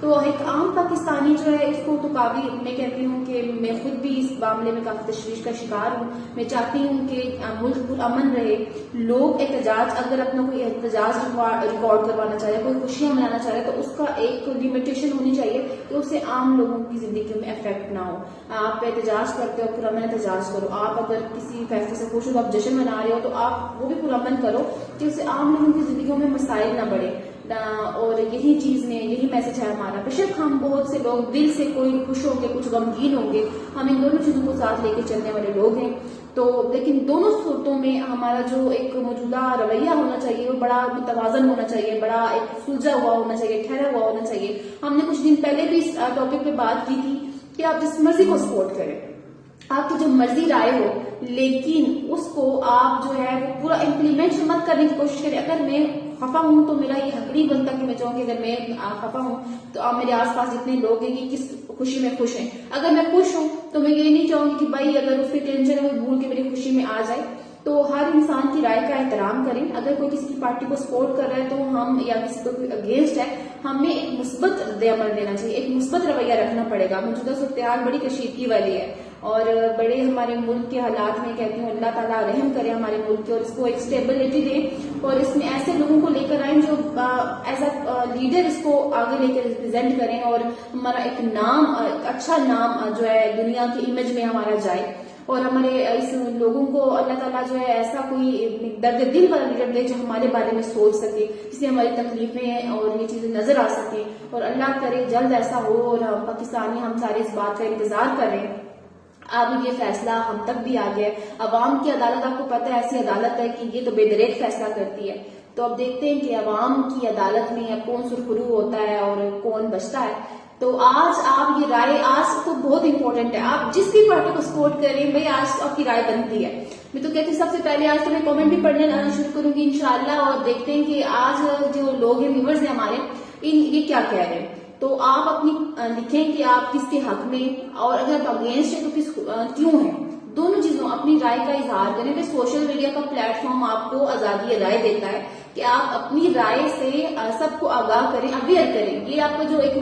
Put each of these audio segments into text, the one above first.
تو ایک عام پاکستانی جو ہے اس کو تو کافی، میں کہتی ہوں کہ میں خود بھی اس معاملے میں کافی تشویش کا شکار ہوں. میں چاہتی ہوں کہ ملک پرامن رہے. لوگ احتجاج، اگر اپنا کوئی احتجاج ریکارڈ کروانا چاہے، کوئی خوشیاں منانا چاہے، تو اس کا ایک لمیٹیشن ہونی چاہیے کہ اسے عام لوگوں کی زندگیوں میں افیکٹ نہ ہو. آپ احتجاج کرتے ہو، پرامن احتجاج کرو. آپ اگر کسی فیصلے سے خوش ہو، آپ جشن منا رہے ہو، تو آپ وہ بھی پرامن کرو کہ اسے عام لوگوں کی زندگیوں میں مسائل نہ بڑھے. اور یہی چیز میں، یہی میسج ہے ہمارا. بے شک ہم بہت سے لوگ دل سے کوئی خوش ہوں گے، کچھ غمگین ہوں گے، ہم ان دونوں چیزوں کو ساتھ لے کے چلنے والے لوگ ہیں. تو لیکن دونوں صورتوں میں ہمارا جو ایک موجودہ رویہ ہونا چاہیے وہ بڑا متوازن ہونا چاہیے، بڑا ایک سلجھا ہوا ہونا چاہیے، ٹھہرا ہوا ہونا چاہیے. ہم نے کچھ دن پہلے بھی اس ٹاپک پہ بات کی تھی کہ آپ جس مرضی کو سپورٹ کریں، آپ کی جو مرضی رائے ہو، لیکن اس کو آپ جو ہے وہ پورا امپلیمنٹ مت کرنے کی کوشش کریں. اگر میں خفا ہوں تو میرا یہ حق نہیں بنتا کہ میں چاہوں کہ اگر میں خفا ہوں تو آپ میرے آس پاس جتنے لوگ ہیں کہ کس خوشی میں خوش ہیں. اگر میں خوش ہوں تو میں یہ نہیں چاہوں گی کہ بھائی اگر اس پہ ٹینشن ہے وہ بھول کے میری خوشی میں آ جائے. تو ہر انسان کی رائے کا احترام کریں. اگر کوئی کسی کی پارٹی کو سپورٹ کر رہا ہے تو ہم، یا کسی کو کوئی اگینسٹ ہے، ہمیں ایک مثبت رد عمل دینا چاہیے، ایک مثبت رویہ رکھنا پڑے گا. موجودہ صورتحال بڑی کشیدگی والی ہے اور بڑے ہمارے ملک کے حالات میں کہتی ہوں اللہ تعالیٰ رحم کرے ہمارے ملک کے اور اس کو ایک اسٹیبلٹی دے اور اس میں ایسے لوگوں کو لے کر آئیں جو ایز اے لیڈر اس کو آگے لے کر ریپرزینٹ کریں اور ہمارا ایک نام، اچھا نام جو ہے دنیا کی امیج میں ہمارا جائے. اور ہمارے اس لوگوں کو اللہ تعالیٰ جو ہے ایسا کوئی درد دل والا لیڈر دے جو ہمارے بارے میں سوچ سکے، جس سے ہماری تکلیفیں اور یہ چیزیں نظر آ سکیں. اور اللہ کرے جلد ایسا ہو اور ہم پاکستانی، ہم سارے اس بات کا انتظار کر رہے ہیں. اب یہ فیصلہ ہم تک بھی آ گیا. عوام کی عدالت، آپ کو پتہ ہے ایسی عدالت ہے کہ یہ تو بے دریغ فیصلہ کرتی ہے. تو اب دیکھتے ہیں کہ عوام کی عدالت میں اب کون سرخرو ہوتا ہے اور کون بچتا ہے. تو آج آپ یہ رائے، آج تو بہت امپورٹنٹ ہے. آپ جس بھی پارٹی کو سپورٹ کریں بھائی، آج آپ کی رائے بنتی ہے. میں تو کہتی ہوں سب سے پہلے آج تو میں کامنٹ بھی پڑھنے شروع کروں گی انشاءاللہ، اور دیکھتے ہیں کہ آج جو لوگ ہیں، ویورز ہیں ہمارے، یہ کیا کہہ رہے ہیں. تو آپ اپنی لکھیں کہ آپ کس کے حق میں، اور اگر آپ اگینسٹ ہیں تو کس کیوں ہے. دونوں چیزوں اپنی رائے کا اظہار کریں. کہ سوشل میڈیا کا پلیٹ فارم آپ کو آزادی رائے دیتا ہے کہ آپ اپنی رائے سے سب کو آگاہ کریں، اویئر کریں. یہ آپ کا جو ایک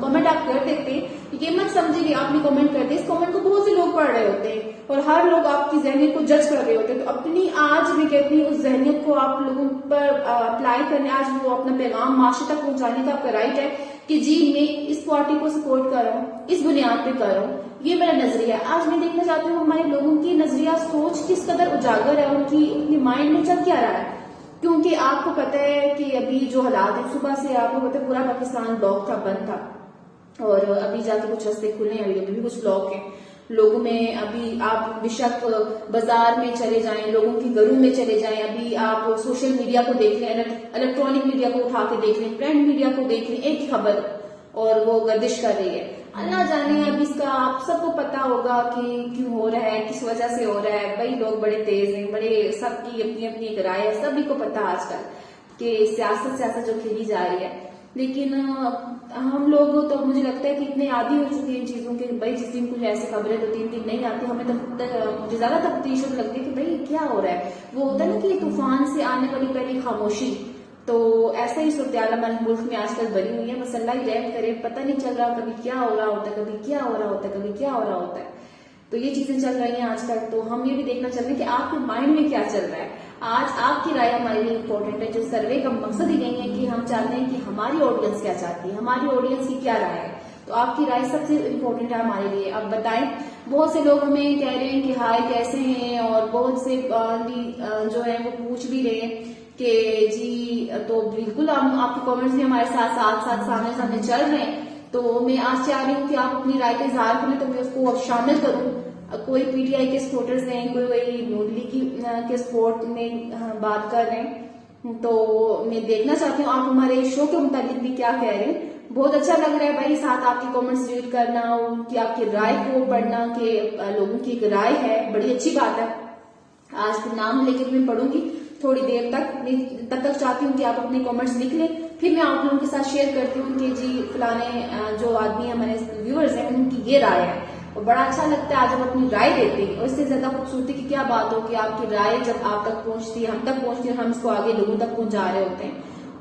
کامنٹ آپ کر دیتے ہیں، یہ مت سمجھیں کہ آپ نے کامنٹ کر دیا، اس کامنٹ کو بہت سے لوگ پڑھ رہے ہوتے ہیں اور ہر لوگ آپ کی ذہنیت کو جج کر رہے ہوتے ہیں. تو اپنی آج میں کہتی ہوں اس ذہنیت کو آپ لوگوں پر اپلائی کرنے، آج وہ اپنا پیغام معاشرے تک پہنچانے کا آپ کا رائٹ ہے کہ جی میں اس پارٹی کو سپورٹ کر رہا ہوں، اس بنیاد پہ کر رہا ہوں. یہ میرا نظریہ ہے. آج میں دیکھنا چاہتی ہوں ہمارے لوگوں کی نظریہ سوچ کس قدر اجاگر ہے، ان کی مائنڈ میں چل کیا رہا ہے. کیونکہ آپ کو پتہ ہے کہ ابھی جو حالات ہیں، صبح سے آپ کو پتہ ہے پورا پاکستان بلاک تھا، بند تھا، اور ابھی جا کے کچھ رستے کھلے ہیں، ابھی بھی کچھ بلاک ہیں لوگوں میں. ابھی آپ بے شک بازار میں چلے جائیں، لوگوں کے گھروں میں چلے جائیں، ابھی آپ سوشل میڈیا کو دیکھ لیں، الیکٹرانک میڈیا کو اٹھا کے دیکھ لیں، پرنٹ میڈیا کو دیکھ لیں، ایک خبر اور وہ گردش کر رہی ہے. اللہ جانے اب اس کا آپ سب کو پتا ہوگا کہ کیوں ہو رہا ہے، کس وجہ سے ہو رہا ہے. بھائی لوگ بڑے تیز ہیں، بڑے، سب کی اپنی اپنی ایک رائے ہے، سبھی کو پتا آج کل کہ سیاست جو کھیلی جا رہی ہے. لیکن ہم لوگ تو مجھے لگتا ہے کہ اتنے عادی ہو چکے ہیں ان چیزوں کے. بھائی جس دن کچھ ایسی خبریں 2-3 دن نہیں آتی، ہمیں تو مجھے زیادہ تفتیش لگتی ہے کہ بھائی کیا ہو رہا ہے. وہ ہوتا ہے نا کہ طوفان سے آنے والی پہلی خاموشی. تو ایسا ہی صورتحال ہمارے ملک میں آج کل بنی ہوئی ہے. بس اللہ ہی رحم کرے. پتہ نہیں چل رہا کبھی کیا ہو رہا ہوتا ہے، کبھی کیا ہو رہا ہوتا ہے، کبھی کیا ہو رہا ہوتا ہے. تو یہ چیزیں چل رہی ہیں آج کل. تو ہم یہ بھی دیکھنا چاہ رہے ہیں کہ آپ کے مائنڈ میں کیا چل رہا ہے. آج آپ کی رائے ہمارے لیے امپورٹنٹ ہے. جو سروے کا مقصد ہی نہیں ہے کہ ہم چاہتے ہیں کہ ہماری آڈینس کیا چاہتی ہے، ہماری آڈینس کی کیا رائے ہے. تو آپ کی رائے سب سے امپورٹنٹ ہے ہمارے لیے. اب بتائیں، بہت سے لوگ ہمیں کہہ رہے ہیں کہ ہائے کیسے ہیں، اور بہت سے جو ہے وہ پوچھ بھی رہے ہیں کہ جی. تو بالکل ہم آپ کے کامنٹس بھی ہمارے ساتھ ساتھ سامنے چل رہے ہیں. تو میں آج چاہ رہی ہوں کہ آپ اپنی رائے کا اظہار کریں تو میں اس کو شامل کروں. کوئی پی ٹی آئی کے سپورٹرز ہیں، کوئی نون لیگ کے سپورٹ میں بات کر رہے ہیں. تو میں دیکھنا چاہتی ہوں آپ ہمارے شو کے متعلق بھی کیا کہہ رہے ہیں. بہت اچھا لگ رہا ہے بھائی ساتھ آپ کی کامنٹس ریڈ کرنا، ان کی آپ کی رائے کو پڑھنا کہ لوگوں کی ایک رائے ہے. بڑی اچھی بات ہے. آج پھر نام لے کے میں پڑھوں گی تھوڑی دیر تک. میں تب تک چاہتی ہوں کہ آپ اپنے کامنٹس لکھ لیں، پھر میں آپ لوگوں کے ساتھ شیئر کرتی ہوں کہ جی فلانے جو آدمی ہمارے ویورز ہیں ان کی یہ رائے ہے. اور بڑا اچھا لگتا ہے آج ہم اپنی رائے دیتے ہیں. اور اس سے زیادہ خوبصورتی کی کیا بات ہو کہ آپ کی رائے جب آپ تک پہنچتی ہے، ہم تک پہنچتی ہے، ہم اس کو آگے لوگوں تک پہنچا رہے ہوتے ہیں.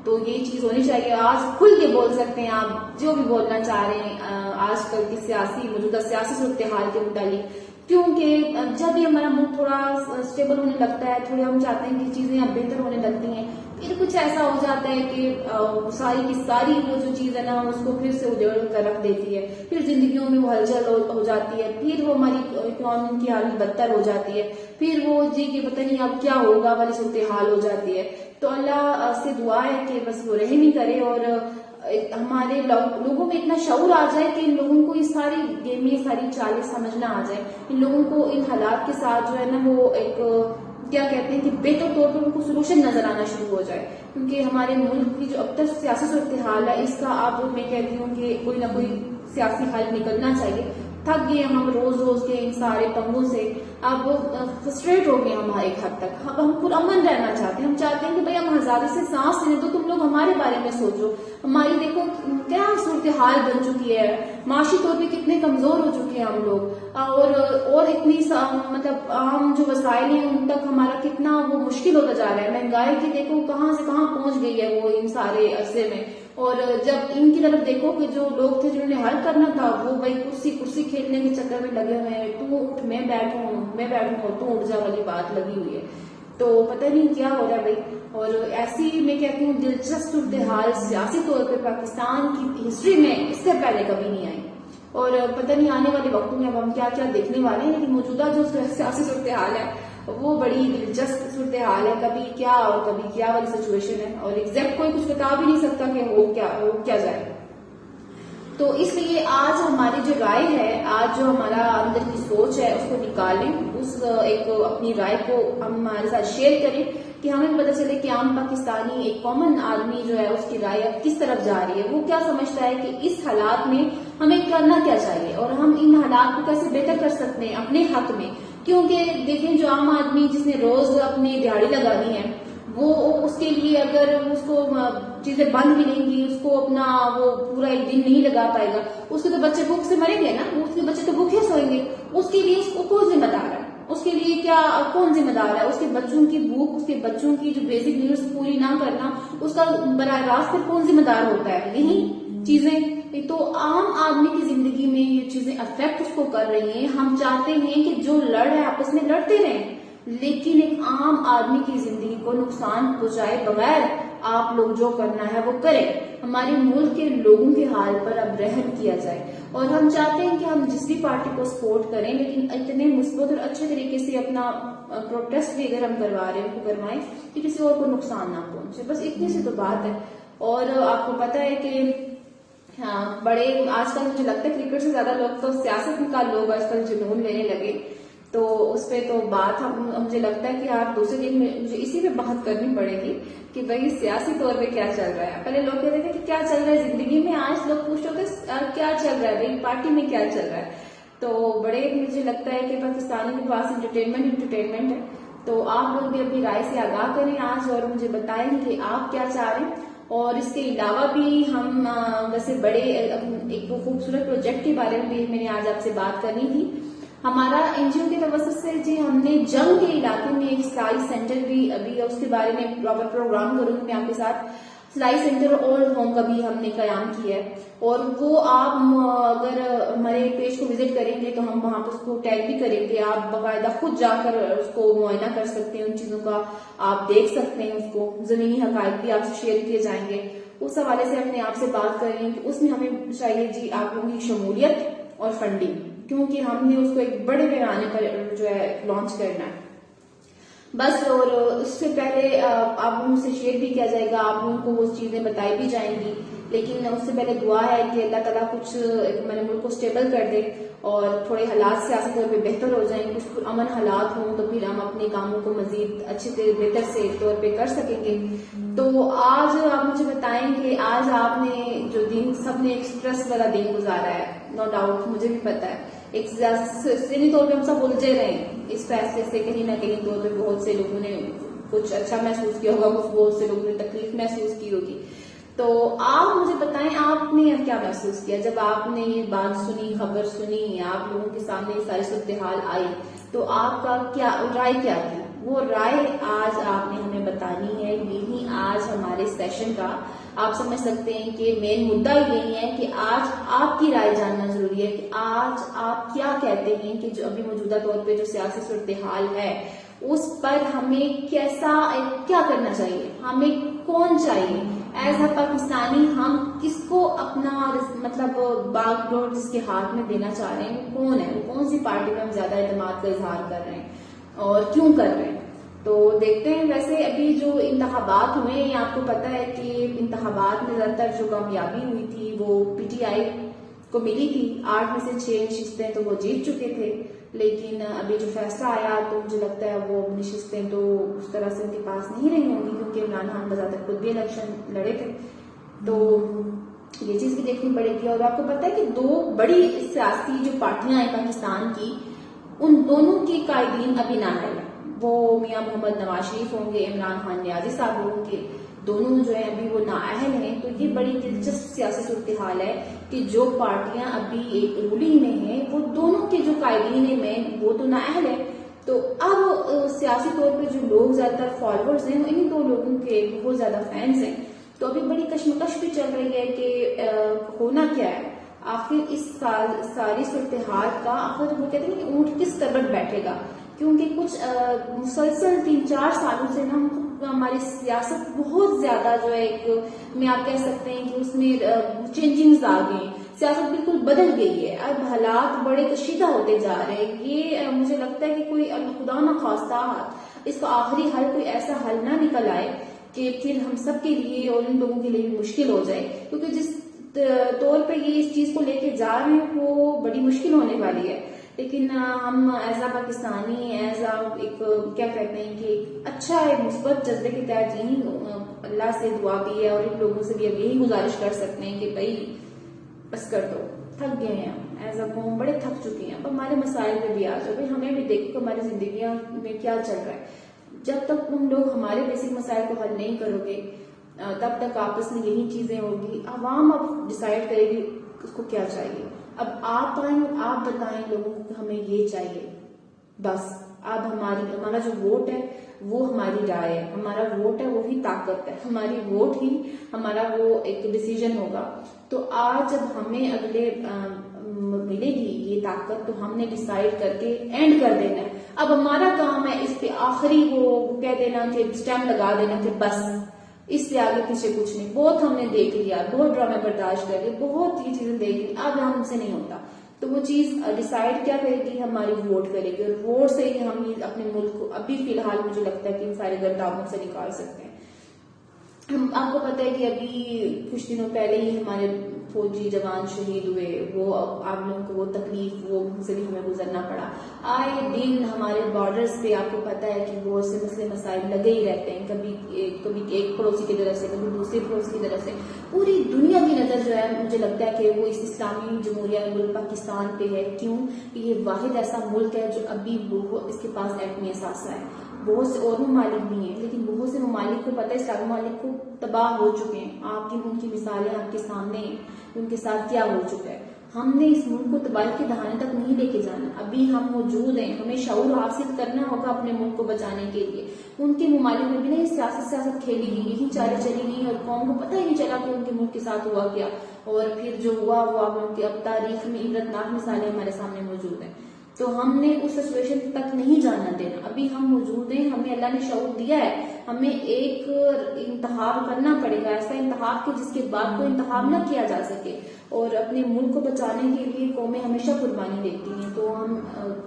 تو یہ چیز ہونی چاہیے. آج کھل کے بول سکتے ہیں آپ جو بھی بولنا چاہ رہے ہیں آج کل کی موجودہ سیاسی صورتحال کے متعلق, کیونکہ جب بھی ہمارا ملک تھوڑا اسٹیبل ہونے لگتا ہے, تھوڑے ہم چاہتے ہیں کہ چیزیں اب بہتر ہونے لگتی ہیں, پھر کچھ ایسا ہو جاتا ہے کہ ساری کی ساری وہ جو چیز ہے نا اس کو پھر سے اجڑ کر رکھ دیتی ہے, پھر زندگیوں میں وہ ہلچل ہو جاتی ہے, پھر وہ ہماری اکنامی کی حالت بدتر ہو جاتی ہے, پھر وہ جی کہ پتہ نہیں اب کیا ہوگا والی صورتحال ہو جاتی ہے. تو اللہ سے دعا ہے کہ بس وہ رحم ہی کرے اور ہمارے لوگوں میں اتنا شعور آ جائے کہ ان لوگوں کو یہ ساری گیمیں ساری چالیں سمجھنا آ جائے, ان لوگوں کو ان حالات کے ساتھ جو ہے نا وہ ایک کیا کہتے ہیں کہ بہتر طور پر ان کو سولوشن نظر آنا شروع ہو جائے. کیونکہ ہمارے ملک کی جو اب تک سیاسی صورتحال ہے اس کا اب میں کہتی ہوں کہ کوئی نہ کوئی سیاسی حل نکلنا چاہیے. تھک گئے ہم روز کے ان سارے پنگوں سے, اب فرسٹریٹ ہو گئے ہمارے ایک حد تک. اب ہم پرامن رہنا چاہتے ہیں, ہم چاہتے ہیں کہ بھائی ہم آزادی سے سانس لینے دو, تم لوگ ہمارے بارے میں سوچو. ہماری دیکھو کیا صورتحال بن چکی ہے, معاشی طور پہ کتنے کمزور ہو چکے ہیں ہم لوگ, اور اتنی مطلب عام جو وسائل ہیں ان تک ہمارا کتنا وہ مشکل ہوتا جا رہا ہے. مہنگائی کی دیکھو کہاں سے کہاں پہنچ گئی ہے وہ ان سارے عرصے میں, اور جب ان کی طرف دیکھو کہ جو لوگ تھے جنہوں نے حل کرنا تھا وہ بھائی کرسی کھیلنے کے چکر میں لگے ہوئے ہیں, تو اٹھ میں بیٹھوں تو اٹھ جا والی بات لگی ہوئی ہے. تو پتہ نہیں کیا ہو رہا ہے بھائی. اور ایسی میں کہتی ہوں دلچسپ صورتحال سیاسی طور پہ پاکستان کی ہسٹری میں اس سے پہلے کبھی نہیں آئی, اور پتہ نہیں آنے والے وقتوں میں اب ہم کیا کیا دیکھنے والے ہیں. لیکن موجودہ جو سیاسی صورتحال ہے وہ بڑی دلچسپ صورتحال ہے, کبھی کیا اور کبھی کیا والی سچویشن ہے, اور ایگزیکٹ کوئی کچھ بتا بھی نہیں سکتا کہ ہو کیا جائے. تو اس لیے آج ہماری جو رائے ہے, آج جو ہمارا اندر کی سوچ ہے اس کو نکالیں, اس ایک اپنی رائے کو ہمارے ساتھ شیئر کریں کہ ہمیں پتہ چلے کہ عام پاکستانی ایک کامن آدمی جو ہے اس کی رائے اب کس طرف جا رہی ہے, وہ کیا سمجھتا ہے کہ اس حالات میں ہمیں کرنا کیا چاہیے اور ہم ان حالات کو کیسے بہتر کر سکتے ہیں اپنے حق میں. کیونکہ دیکھیں جو عام آدمی جس نے روز اپنی دیہڑی لگانی ہے وہ اس کے لیے اگر اس کو چیزیں بند ملیں گی, اس کو اپنا وہ پورا ایک دن نہیں لگا پائے گا, اس کے تو بچے بھوک سے مریں گے نا, اس کے بچے تو بھوکے سوئیں گے. اس کے لیے اس کو کون ذمہ دار ہے, اس کے لیے کون ذمہ دار ہے, اس کے بچوں کی بھوک, اس کے بچوں کی جو بیسک نیڈس پوری نہ کرنا, اس کا براہ راست پھر کون ذمہ دار ہوتا ہے, یہی چیزیں. تو عام آدمی کی زندگی میں یہ چیزیں افیکٹ اس کو کر رہی ہیں. ہم چاہتے ہیں کہ جو لڑ ہے آپس میں لڑتے رہیں, لیکن ایک عام آدمی کی زندگی کو نقصان پہنچائے بغیر آپ لوگ جو کرنا ہے وہ کریں. ہمارے ملک کے لوگوں کے حال پر اب رحم کیا جائے, اور ہم چاہتے ہیں کہ ہم جس بھی پارٹی کو سپورٹ کریں لیکن اتنے مثبت اور اچھے طریقے سے اپنا پروٹیسٹ بھی اگر ہم کروا رہے ہیں تو کروائیں کہ کسی اور کو نقصان نہ پہنچے. بس اتنی سی تو بات ہے. اور آپ کو پتہ ہے کہ ہاں بڑے آج کل مجھے لگتا ہے کرکٹ سے زیادہ لوگ تو سیاست کا لوگ آج کل جنون لینے لگے, تو اس پہ تو بات مجھے لگتا ہے کہ آپ دوسرے دن میں مجھے اسی پہ بات کرنی پڑے گی کہ بھائی سیاسی طور پہ کیا چل رہا ہے. پہلے لوگ کہتے تھے کہ کیا چل رہا ہے زندگی میں, آج لوگ پوچھتے ہوتے کیا چل رہا ہے بھائی پارٹی میں کیا چل رہا ہے. تو بڑے مجھے لگتا ہے کہ پاکستانی کے پاس انٹرٹینمنٹ ہے. تو آپ لوگ بھی اپنی رائے سے آگاہ کریں آج اور مجھے بتائیں کہ آپ کیا چاہ رہے ہیں. اور اس کے علاوہ بھی ہم ویسے بڑے ایک خوبصورت پروجیکٹ کے بارے میں بھی میں نے آج آپ سے بات کرنی تھی. ہمارا این جی او کے توسط سے جی ہم نے جنگ کے علاقے میں ایک سلائی سینٹر بھی ابھی اس کے بارے میں پراپر پروگرام کروں گی میں آپ کے ساتھ. سلائی سینٹر اور اولڈ ہوم کا بھی ہم نے قیام کیا ہے, اور وہ آپ اگر ہمارے پیج کو وزٹ کریں گے تو ہم وہاں پر اس کو ٹیگ بھی کریں گے. آپ باقاعدہ خود جا کر اس کو معائنہ کر سکتے ہیں, ان چیزوں کا آپ دیکھ سکتے ہیں, اس کو زمینی حقائق بھی آپ سے شیئر کیے جائیں گے. اس حوالے سے ہم نے آپ سے بات کر رہی ہیں کہ اس میں ہمیں چاہیے جی آپ لوگوں کی شمولیت اور فنڈنگ, کیونکہ ہم نے اس کو ایک بڑے پیمانے پر جو ہے لانچ کرنا ہے بس. اور اس سے پہلے آپ لوگوں سے شیئر بھی کیا جائے گا, آپ لوگوں کو وہ چیزیں بتائی بھی جائیں گی, لیکن اس سے پہلے دعا ہے کہ اللہ تعالیٰ کچھ ہمارے ملک کو اسٹیبل کر دے اور تھوڑے حالات سیاسی طور پہ بہتر ہو جائیں, کچھ امن حالات ہوں تو پھر ہم اپنے کاموں کو مزید اچھے بہتر سے طور پہ کر سکیں گے. تو آج آپ مجھے بتائیں کہ آج آپ نے جو دن سب نے ایک اسٹریس والا دن گزارا ہے, نو ڈاؤٹ مجھے بھی پتا ہے, ایک ذہنی طور پہ ہم سب الجھے رہے ہیں اس فیصلے سے. کہیں نہ کہیں طور پہ بہت سے لوگوں نے کچھ اچھا محسوس کیا ہوگا, کچھ بہت سے لوگوں نے تکلیف محسوس کی ہوگی. تو آپ مجھے بتائیں آپ نے کیا محسوس کیا جب آپ نے یہ بات سنی, خبر سنی, آپ لوگوں کے سامنے یہ ساری صورتحال آئی, تو آپ کا کیا رائے کیا تھی, وہ رائے آج آپ نے ہمیں بتانی ہے. یہی آج ہمارے سیشن کا آپ سمجھ سکتے ہیں کہ مین مدعا یہی ہے کہ آج آپ کی رائے جاننا ضروری ہے کہ آج آپ کیا کہتے ہیں کہ جو ابھی موجودہ طور پہ جو سیاسی صورتحال ہے اس پر ہمیں کیا کرنا چاہیے, ہمیں کون چاہیے ایز اے پاکستانی, ہم کس کو اپنا مطلب باغ ڈور جس کے ہاتھ میں دینا چاہ رہے ہیں, وہ کون ہے, وہ کون سی پارٹی میں ہم زیادہ اعتماد کا اظہار کر رہے ہیں اور کیوں کر رہے ہیں. تو دیکھتے ہیں. ویسے ابھی جو انتخابات ہوئے ہیں آپ کو پتا ہے کہ انتخابات میں زیادہ تر جو کامیابی ہوئی تھی وہ پی ٹی آئی کو ملی تھی. 8 میں سے 6 نشستیں تو وہ جیت چکے تھے, لیکن ابھی جو فیصلہ آیا تو مجھے لگتا ہے وہ نشستیں تو اس طرح سے ان کے پاس نہیں رہی ہوں گی, کیونکہ عمران خان بذات خود بھی الیکشن لڑے تھے. تو یہ چیز بھی دیکھنی پڑے گی. اور آپ کو پتا ہے کہ 2 بڑی سیاسی جو پارٹیاں ہیں پاکستان کی, ان دونوں کے قائدین ابھی نااہل ہیں. وہ میاں محمد نواز شریف ہوں گے, عمران خان نیازی صاحب ہوں گے, دونوں جو ہیں ابھی وہ نااہل ہیں. تو یہ بڑی دلچسپ سیاسی صورتحال ہے کہ جو پارٹیاں ابھی ایک رولنگ میں ہیں وہ دونوں کے جو قائدین ہیں وہ تو نااہل ہیں. تو اب سیاسی طور پہ جو لوگ زیادہ تر فالوورز ہیں انہی 2 لوگوں کے بہت زیادہ فینس ہیں. تو ابھی بڑی کشمکش بھی چل رہی ہے کہ ہونا کیا ہے آخر اس ساری صورتحال کا. آخر وہ کہتے ہیں کہ اونٹ کس طرف بیٹھے گا, کیونکہ کچھ مسلسل 3-4 سالوں سے ہماری سیاست بہت زیادہ جو ہے ایک میں آپ کہہ سکتے ہیں کہ اس میں چینجنگز آ گئی, سیاست بالکل بدل گئی ہے. اب حالات بڑے کشیدہ ہوتے جا رہے ہیں. یہ مجھے لگتا ہے کہ کوئی خدا نہ خواستہ اس کا آخری حل کوئی ایسا حل نہ نکل آئے کہ پھر ہم سب کے لیے اور ان لوگوں کے لیے بھی مشکل ہو جائے, کیونکہ جس طور پہ یہ اس چیز کو لے کے جا رہے ہیں وہ بڑی مشکل ہونے والی ہے. لیکن ہم as a Pakistani as a ایک کیا کہتے ہیں کہ ایک اچھا ایک مثبت جذبے کے تحت یہی اللہ سے دعا بھی ہے اور ان لوگوں سے بھی اب یہی گزارش کر سکتے ہیں کہ بھائی بس کر دو, تھک گئے ہیں ایز اے قوم, بڑے تھک چکے ہیں. اب ہمارے مسائل پہ بھی آ جاؤ بھائی, ہمیں بھی دیکھو کہ ہماری زندگیاں میں کیا چل رہا ہے. جب تک تم لوگ ہمارے بیسک مسائل کو حل نہیں کرو گے تب تک آپس میں یہی چیزیں ہوگی. عوام اب ڈیسائیڈ کرے گی اس کو کیا چاہیے. اب آپ آئیں اور آپ بتائیں لوگوں کو کہ ہمیں یہ چاہیے بس. اب ہمارا جو ووٹ ہے وہ ہماری رائے ہے, ہمارا ووٹ ہے وہی طاقت ہے, ہماری ووٹ ہی ہمارا وہ ایک ڈیسیجن ہوگا. تو آج جب ہمیں اگلے ملے گی یہ طاقت تو ہم نے ڈیسائیڈ کر کے اینڈ کر دینا ہے. اب ہمارا کام ہے اس پہ آخری وہ کہہ دینا کہ اسٹیمپ لگا دینا کہ بس اس سے آگے پیچھے کچھ نہیں. بہت ہم نے دیکھ لیا, بہت ڈرامے برداشت کر لیے, بہت ہی چیزیں دیکھ لی, اب ہم سے نہیں ہوتا. تو وہ چیز ڈیسائیڈ کیا کرے گی, ہماری ووٹ کرے گی, اور ووٹ سے ہی ہم اپنے ملک کو ابھی فی الحال مجھے لگتا ہے کہ ان سارے گردابوں سے نکال سکتے ہیں. آپ کو پتا ہے کہ ابھی کچھ دنوں پہلے ہی ہمارے فوجی جوان شہید ہوئے, وہ آپ لوگوں کو وہ تکلیف وہ سے بھی ہمیں گزرنا پڑا. آئے دن ہمارے بارڈرز پہ آپ کو پتا ہے کہ بہت سے مسئلے مسائل لگے ہی رہتے ہیں, کبھی ایک پڑوسی کی طرف سے, کبھی دوسرے پڑوسی کی طرف سے. پوری دنیا کی نظر جو ہے مجھے لگتا ہے کہ وہ اس اسلامی جمہوریہ ملک پاکستان پہ ہے. کیوں کہ یہ واحد ایسا ملک ہے جو ابھی اس کے پاس ایٹمی اثاثہ ہے. بہت سے اور ممالک بھی ہیں لیکن بہت سے ممالک کو پتہ ہے اسلامی ممالک کو تباہ ہو چکے ہیں. آپ کی ان کی مثالیں آپ کے سامنے ہیں, ان کے ساتھ کیا ہو چکا ہے. ہم نے اس ملک کو تباہی کے دہانے تک نہیں لے کے جانا. ابھی ہم موجود ہیں, ہمیں شعور حاصل کرنا ہوگا اپنے ملک کو بچانے کے لیے. ان کے ممالک میں بھی نہیں سیاست کھیلی گئی, یہی چالیں چلی گئی اور قوم کو پتہ ہی نہیں چلا کہ ان کے ملک کے ساتھ ہوا کیا, اور پھر جو ہوا وہ آپ لوگوں کی اب تاریخ میں عبرتناک مثالیں ہمارے سامنے موجود ہیں. تو ہم نے اس سچویشن تک نہیں جانا دینا. ابھی ہم موجود ہیں, ہمیں اللہ نے شعور دیا ہے, ہمیں ایک انتخاب کرنا پڑے گا, ایسا انتخاب کہ جس کے بعد کوئی انتخاب نہ کیا جا سکے. اور اپنے ملک کو بچانے کے لیے قومیں ہمیشہ قربانی دیتی ہیں. تو ہم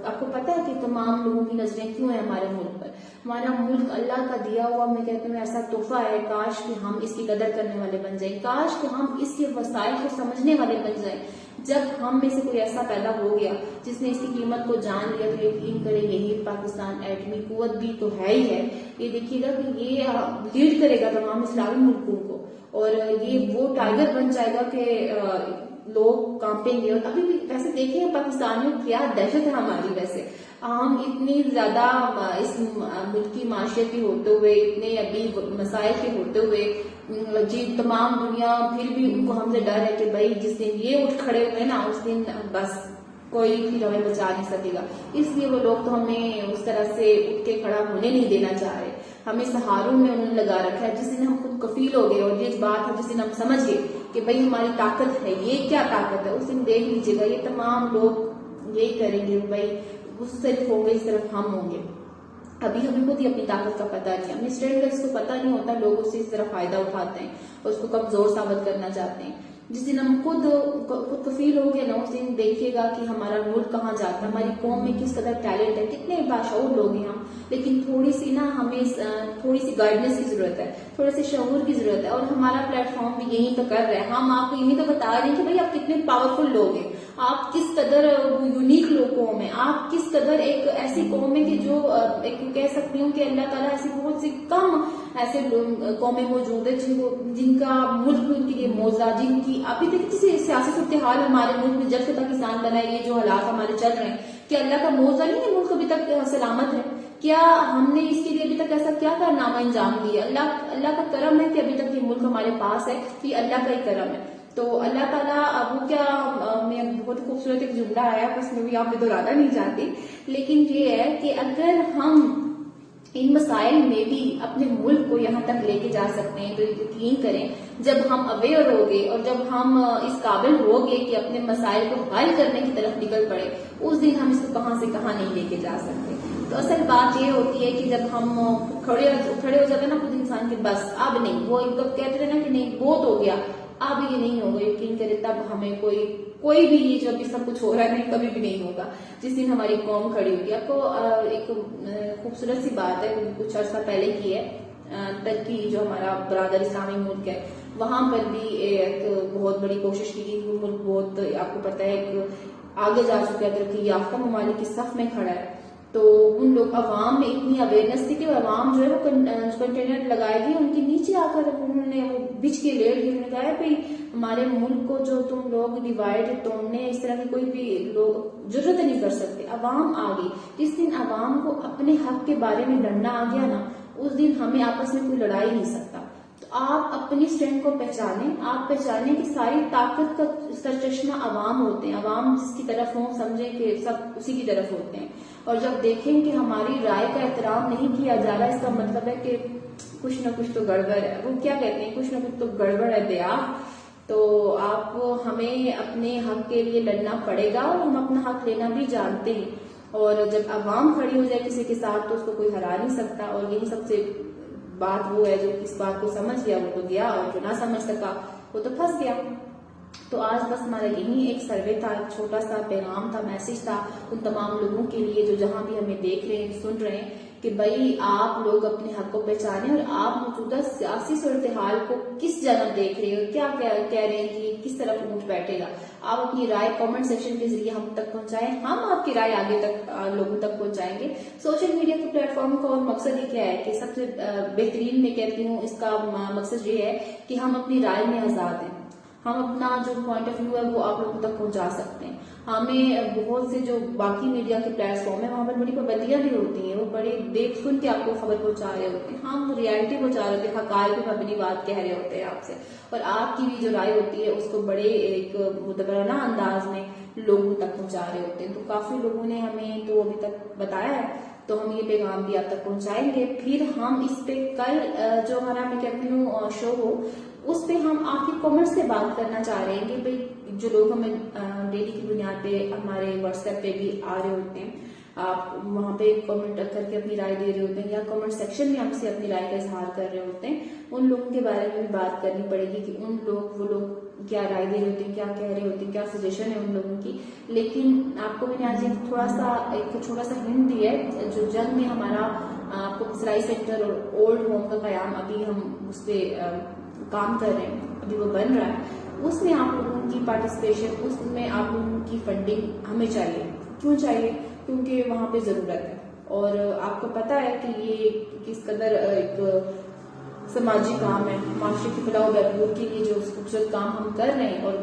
آپ کو پتہ ہے کہ تمام لوگوں کی نظریں کیوں ہیں ہمارے ملک پر. ہمارا ملک اللہ کا دیا ہوا میں کہتی ہوں ایسا تحفہ ہے. کاش کہ ہم اس کی قدر کرنے والے بن جائیں, کاش کہ ہم اس کے وسائل کو سمجھنے والے بن جائیں. جب ہم میں سے کوئی ایسا پیدا ہو گیا جس نے اس کی قیمت کو جان لیا تو یقین کرے یہی پاکستان ایٹمی قوت بھی تو ہے ہی ہے. یہ دیکھیے گا کہ یہ لیڈ کرے گا تمام اسلامی ملکوں کو, اور یہ وہ ٹائگر بن جائے گا کہ لوگ کانپیں گے. اور ابھی بھی ویسے دیکھیں پاکستان میں کیا دہشت ہے ہماری. ویسے ہم اتنی زیادہ اس ملک کی معیشت کے ہوتے ہوئے, اتنے ابھی مسائل کے ہوتے ہوئے, جی تمام دنیا پھر بھی ان کو ہم سے ڈر ہے کہ بھائی جس دن یہ اٹھ کھڑے ہوئے نا اس دن بس کوئی پھر ہمیں بچا نہیں سکے گا. اس لیے وہ لوگ تو ہمیں اس طرح سے اٹھ کے کھڑا ہونے نہیں دینا چاہ رہے. ہمیں سہاروں میں انہوں نے لگا رکھا ہے. جس دن ہم خود کفیل ہو گئے اور یہ بات ہے جس دن ہم سمجھ گئے کہ بھئی ہماری طاقت ہے, یہ کیا طاقت ہے, اس دن دیکھ لیجیے گا یہ تمام لوگ یہی کریں گے, بھئی اس طرف ہوں گے اس طرف ہم ہوں گے. ابھی ہمیں خود ہی اپنی طاقت کا پتہ نہیں, اپنی اسٹرینتھ کا جس کو پتہ نہیں ہوتا لوگ اس سے اس طرح فائدہ اٹھاتے ہیں اور اس کو کمزور ثابت کرنا چاہتے ہیں. جس دن ہم خود کفیل ہو گئے نا, اس دن دیکھیے گا کہ ہمارا ملک کہاں جاتا ہے, ہماری قوم میں کس قدر ٹیلنٹ ہے, کتنے باشعور لوگ ہیں ہم, لیکن تھوڑی سی نا ہمیں تھوڑی سی گائیڈنس کی ضرورت ہے, تھوڑے سے شعور کی ضرورت ہے. اور ہمارا پلیٹ فارم بھی یہی تو کر رہا ہے. ہم آپ کو یہی تو بتا رہے ہیں کہ بھائی آپ کتنے پاورفل لوگ ہیں, آپ کس قدر یونیک لوگ قوم ہیں, آپ کس قدر ایک ایسی قوم ہے کہ جو ایک کہہ سکتی ہوں کہ اللہ تعالیٰ ایسی بہت سی کم ایسے قومیں موجود ہیں جن کا ملک میں ان کے لیے موضوع, جن کی ابھی تک کسی سیاسی صورتحال ہمارے ملک میں جب سے پاکستان بنا ہے, یہ جو حالات ہمارے چل رہے ہیں, کہ اللہ کا موضوع نہیں ہے ملک ابھی تک سلامت ہے. کیا ہم نے اس کے لیے ابھی تک ایسا کیا کارنامہ انجام دیا؟ اللہ کا کرم ہے کہ ابھی تک یہ ملک ہمارے پاس ہے, یہ اللہ کا ہی کرم ہے. تو اللہ تعالیٰ وہ کیا, میں بہت خوبصورت ایک جملہ آیا, بس میں بھی آپ نے دہرانا نہیں چاہتی, لیکن یہ ہے کہ اگر ہم ان مسائل میں بھی اپنے ملک کو یہاں تک لے کے جا سکتے ہیں تو یقین کریں جب ہم اویئر ہو گئے اور جب ہم اس قابل ہو گئے کہ اپنے مسائل کو حل کرنے کی طرف نکل پڑے, اس دن ہم اس کو کہاں سے کہاں نہیں لے کے جا سکتے. تو اصل بات یہ ہوتی ہے کہ جب ہم کھڑے ہو جاتے ہیں نا خود انسان کے, بس اب نہیں, وہ ایک دم کہتے ہیں نا کہ نہیں بہت ہو گیا, اب یہ نہیں ہوگا, یقین کرے تب ہمیں کوئی بھی یہ جو ابھی سب کچھ ہو رہا ہے نہیں کبھی بھی نہیں ہوگا جس دن ہماری قوم کھڑی ہوگی. آپ کو ایک خوبصورت سی بات ہے کچھ عرصہ پہلے کی ہے, ترکی جو ہمارا برادر اسلامی ملک ہے وہاں پر بھی ایک بہت بڑی کوشش کی گئی. وہ ملک بہت آپ کو پتہ ہے ایک آگے جا چکا ہے, ترقی یافتہ ممالک کی صف میں کھڑا ہے. تو ان لوگ عوام میں اتنی اویئرنیس تھی کہ عوام جو ہے وہ کنٹینر لگائے گی, ان کے نیچے آ کر انہوں نے وہ بچ کے لیٹ گئے. انہوں نے کہا بھائی ہمارے ملک کو جو تم لوگ ڈیوائڈ توڑنے اس طرح کی کوئی بھی لوگ ضرورت نہیں کر سکتے. عوام آ گئی. جس دن عوام کو اپنے حق کے بارے میں لڑنا آ گیا نا, اس دن ہمیں آپس میں کوئی لڑائی نہیں سکتا. تو آپ اپنی اسٹرینتھ کو پہچانیں, آپ پہچانیں کہ ساری طاقت کا سرچشمہ عوام ہوتے ہیں. عوام جس کی طرف ہوں سمجھیں کہ سب اسی کی طرف ہوتے ہیں. اور جب دیکھیں کہ ہماری رائے کا احترام نہیں کیا جا رہا, اس کا مطلب ہے کہ کچھ نہ کچھ تو گڑبڑ ہے. وہ کیا کہتے ہیں, کچھ نہ کچھ تو گڑبڑ ہے دیا. تو آپ ہمیں اپنے حق کے لیے لڑنا پڑے گا اور ہم اپنا حق لینا بھی جانتے ہیں. اور جب عوام کھڑی ہو جائے کسی کے ساتھ تو اس کو کوئی ہرا نہیں سکتا. اور یہی سب سے بات وہ ہے جو اس بات کو سمجھ گیا وہ تو گیا, اور جو نہ سمجھ سکا وہ تو پھنس گیا. تو آج بس ہمارا یہی ایک سروے تھا, ایک چھوٹا سا پیغام تھا, میسج تھا ان تمام لوگوں کے لیے جو جہاں بھی ہمیں دیکھ رہے ہیں سن رہے ہیں, کہ بھائی آپ لوگ اپنے حق کو پہچانیں اور آپ موجودہ سیاسی صورتحال کو کس جگہ دیکھ رہے ہو, کیا کہہ رہے ہیں کہ کس طرف اونٹ بیٹھے گا. آپ اپنی رائے کامنٹ سیکشن کے ذریعے ہم تک پہنچائیں, ہم آپ کی رائے آگے تک لوگوں تک پہنچائیں گے. سوشل میڈیا کے پلیٹ فارم کا اور مقصد یہ کیا ہے کہ سب سے بہترین میں کہتی ہوں اس کا مقصد یہ ہے کہ ہم اپنی رائے میں آزاد ہیں. ہم اپنا جو پوائنٹ آف ویو ہے وہ آپ لوگوں تک پہنچا سکتے ہیں. ہمیں بہت سے جو باقی میڈیا کے پلیٹ فارم ہیں وہاں پر بڑی پابندیاں بھی ہوتی ہیں, وہ بڑے دیکھ سن کے آپ کو خبر پہنچا رہے ہوتے ہیں. ہم ریالٹی پہنچا رہے ہوتے ہیں, حقائق پہ اپنی بات کہہ رہے ہوتے ہیں آپ سے, اور آپ کی بھی جو رائے ہوتی ہے اس کو بڑے ایک متبرانہ انداز میں لوگوں تک پہنچا رہے ہوتے ہیں. تو کافی لوگوں نے ہمیں تو ابھی تک بتایا ہے, تو ہم یہ پیغام بھی آپ تک پہنچائیں گے. پھر ہم اس پہ کل جو ہمارا میں کہتی ہوں شو ہو, اس پہ ہم آپ کے کامنٹ سے بات کرنا چاہ رہے ہیں کہ بھائی جو لوگ ہمیں ڈیلی کی بنیاد پہ ہمارے واٹس ایپ پہ بھی آ رہے ہوتے ہیں, آپ وہاں پہ کامنٹ کر کے اپنی رائے دے رہے ہوتے ہیں یا کامنٹ سیکشن میں ہم سے اپنی رائے کا اظہار کر رہے ہوتے ہیں, ان لوگوں کے بارے میں بھی بات کرنی پڑے گی کہ وہ لوگ کیا رائے دے رہے ہوتے ہیں, کیا کہہ رہے ہوتے ہیں, کیا سجیشن ہے ان لوگوں کی. لیکن آپ کو میں نے آج ایک چھوٹا سا ہنٹ دیا ہے, جو جلد میں ہمارا آپ کو سلائی سینٹر اور اولڈ ہوم کا قیام ابھی ہم اس پہ کام کر رہے ہیں, ابھی وہ بن رہا ہے. اس میں آپ لوگوں کی پارٹیسپیشن, اس میں آپ لوگوں کی فنڈنگ ہمیں چاہیے. کیوں چاہیے؟ کیونکہ وہاں پہ ضرورت ہے. اور آپ کو پتا ہے کہ یہ کس قدر ایک سماجی کام ہے, معاشرے کی فلاح و بہبود کے لیے جو خوبصورت کام ہم کر رہے ہیں. اور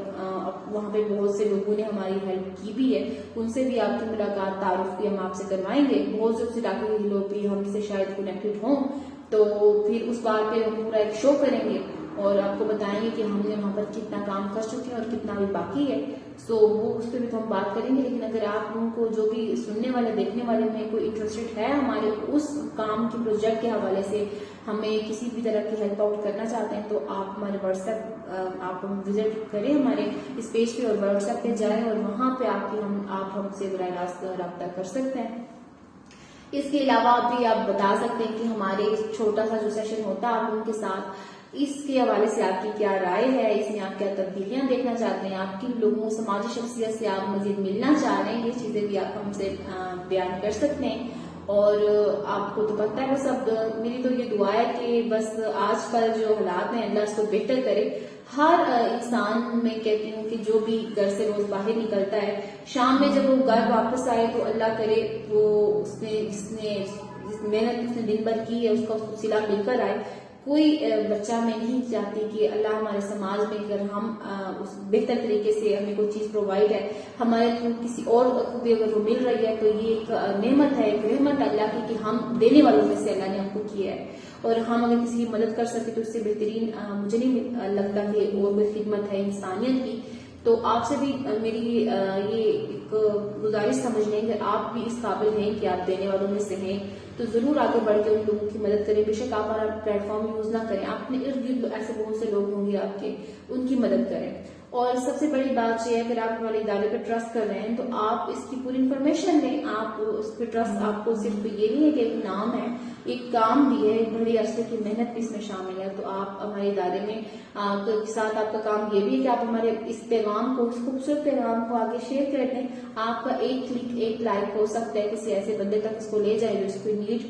وہاں پہ بہت سے لوگوں نے ہماری ہیلپ کی بھی ہے, ان سے بھی آپ کی ملاقات تعارف بھی ہم آپ سے کروائیں گے. بہت سے علاقے کے لوگ بھی ہم سے شاید کنیکٹڈ ہوں, تو پھر اس بات پہ ہم پورا ایک شو کریں گے اور آپ کو بتائیں گے کہ ہم نے وہاں پر کتنا کام کر چکے ہیں اور کتنا بھی باقی ہے. سو وہ اس پہ بھی تو ہم بات کریں گے. لیکن اگر آپ لوگوں کو جو بھی سننے والے دیکھنے والے میں کوئی انٹرسٹڈ ہے ہمارے اس کام کے پروجیکٹ کے حوالے سے ہمیں کسی بھی طرح کی ہیلپ آؤٹ کرنا چاہتے ہیں تو آپ ہمارے واٹس ایپ آپ وزٹ کریں ہمارے اس پیج پہ اور واٹس ایپ پہ جائیں اور وہاں پہ آپ ہم سے براہ راست رابطہ کر سکتے ہیں. اس کے علاوہ بھی آپ بتا سکتے ہیں کہ ہمارے چھوٹا سا جو سیشن ہوتا ہے آپ لوگوں کے ساتھ اس کے حوالے سے آپ کی کیا رائے ہے, اس میں آپ کیا تبدیلیاں دیکھنا چاہتے ہیں, آپ کن لوگوں سماجی شخصیت سے آپ مزید ملنا چاہ رہے ہیں, یہ چیزیں بھی آپ ہم سے بیان کر سکتے ہیں. اور آپ کو تو پتہ ہے سب, میری تو یہ دعا ہے کہ بس آج کل جو حالات ہیں اللہ اس کو بہتر کرے. ہر انسان میں کہتی ہوں کہ جو بھی گھر سے روز باہر نکلتا ہے شام میں جب وہ گھر واپس آئے تو اللہ کرے وہ جس محنت اس نے دن بھر کی ہے اس کا صلہ مل کر آئے. کوئی بچہ میں نہیں چاہتی کہ اللہ ہمارے سماج میں اگر ہم اس بہتر طریقے سے ہمیں کوئی چیز پرووائڈ ہے ہمارے تھرو کسی اور کو بھی اگر وہ مل رہی ہے تو یہ ایک نعمت ہے, ایک رحمت اللہ کی کہ ہم دینے والوں میں سے اللہ نے ہم کو کیا ہے. اور ہم اگر کسی کی مدد کر سکے تو اس سے بہترین مجھے نہیں لگتا کہ اور کوئی خدمت ہے انسانیت کی. تو آپ سے بھی میری یہ ایک گزارش سمجھ لیں کہ آپ بھی اس قابل ہیں کہ آپ دینے والوں میں سے ہیں تو ضرور آگے بڑھ کے ان لوگوں کی مدد کریں. بے شک آپ ہمارا پلیٹ فارم یوز نہ کریں, آپ اپنے ارد گرد ایسے بہت سے لوگ ہوں گے آپ کے, ان کی مدد کریں. اور سب سے بڑی بات یہ ہے اگر آپ ہمارے ادارے پہ ٹرسٹ کر رہے ہیں تو آپ اس کی پوری انفارمیشن لیں. آپ اس پہ ٹرسٹ آپ کو صرف یہ نہیں ہے کہ ایک نام ہے, ایک کام بھی ہے, ایک بڑی عرصے کی محنت بھی اس میں شامل ہے. تو آپ ہمارے ادارے میں کے ساتھ آپ کا کام یہ بھی ہے کہ آپ ہمارے اس پیغام کو, اس خوبصورت پیغام کو آگے شیئر کر دیں. آپ کا ایک کلک, ایک لائک ہو سکتا ہے کسی ایسے بندے تک اس کو لے جائے جو اس کو نیڈ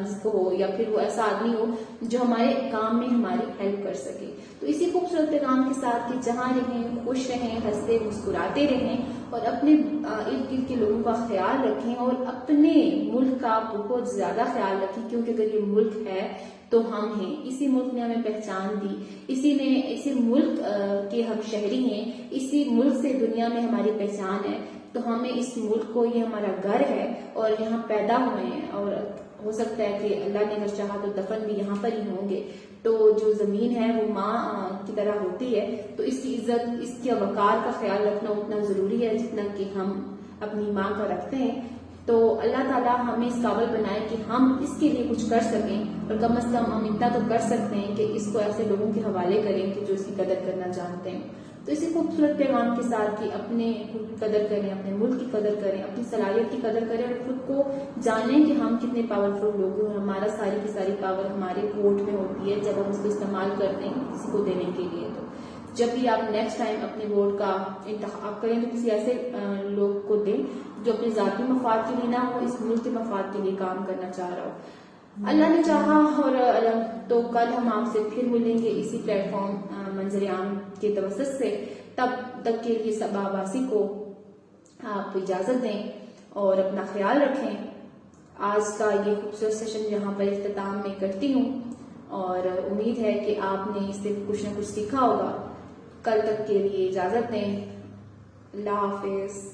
جس کو ہو, یا پھر وہ ایسا آدمی ہو جو ہمارے کام میں ہماری ہیلپ کر سکے. تو اسی خوبصورت پیغام کے ساتھ کہ جہاں رہیں خوش رہیں, ہنستے مسکراتے رہیں اور اپنے ارد گرد کے لوگوں کا خیال رکھیں اور اپنے ملک کا بہت زیادہ خیال رکھیں کیونکہ اگر یہ ملک ہے تو ہم ہیں. اسی ملک نے ہمیں پہچان دی, اسی ملک کے ہم شہری ہیں, اسی ملک سے دنیا میں ہماری پہچان ہے. تو ہمیں اس ملک کو, یہ ہمارا گھر ہے اور یہاں پیدا ہوئے ہیں اور ہو سکتا ہے کہ اللہ نے اگر چاہا تو دفن بھی یہاں پر ہی ہوں گے. تو جو زمین ہے وہ ماں کی طرح ہوتی ہے تو اس کی عزت, اس کے وقار کا خیال رکھنا اتنا ضروری ہے جتنا کہ ہم اپنی ماں کا رکھتے ہیں. تو اللہ تعالیٰ ہمیں اس قابل بنائے کہ ہم اس کے لیے کچھ کر سکیں اور کم از کم ہم اتنا تو کر سکتے ہیں کہ اس کو ایسے لوگوں کے حوالے کریں کہ جو اس کی قدر کرنا جانتے ہیں. تو اسی خوبصورت پیغام کے ساتھ کہ اپنے خود کی قدر کریں, اپنے ملک کی قدر کریں, اپنی صلاحیت کی قدر کریں اور خود کو جانیں کہ ہم کتنے پاورفل لوگ ہیں اور ہمارا ساری کی ساری پاور ہمارے ووٹ میں ہوتی ہے جب ہم اس کو استعمال کرتے ہیں کسی کو دینے کے لیے. تو جب بھی آپ نیکسٹ ٹائم اپنے ووٹ کا انتخاب کریں تو کسی ایسے لوگ کو دیں جو اپنے ذاتی مفاد کے لیے نہ ہو, اس ملک کے مفاد کے لیے کام کرنا چاہ رہا ہو. اللہ نے چاہا اور تو کل ہم آپ سے پھر ملیں گے اسی پلیٹ فارم منظر عام کے توسط سے. تب تک کے لیے سب آباسی کو آپ اجازت دیں اور اپنا خیال رکھیں. آج کا یہ خوبصورت سیشن یہاں پر اختتام میں کرتی ہوں اور امید ہے کہ آپ نے اس سے کچھ نہ کچھ سیکھا ہوگا. کل تک کے لیے اجازت دیں. اللہ حافظ.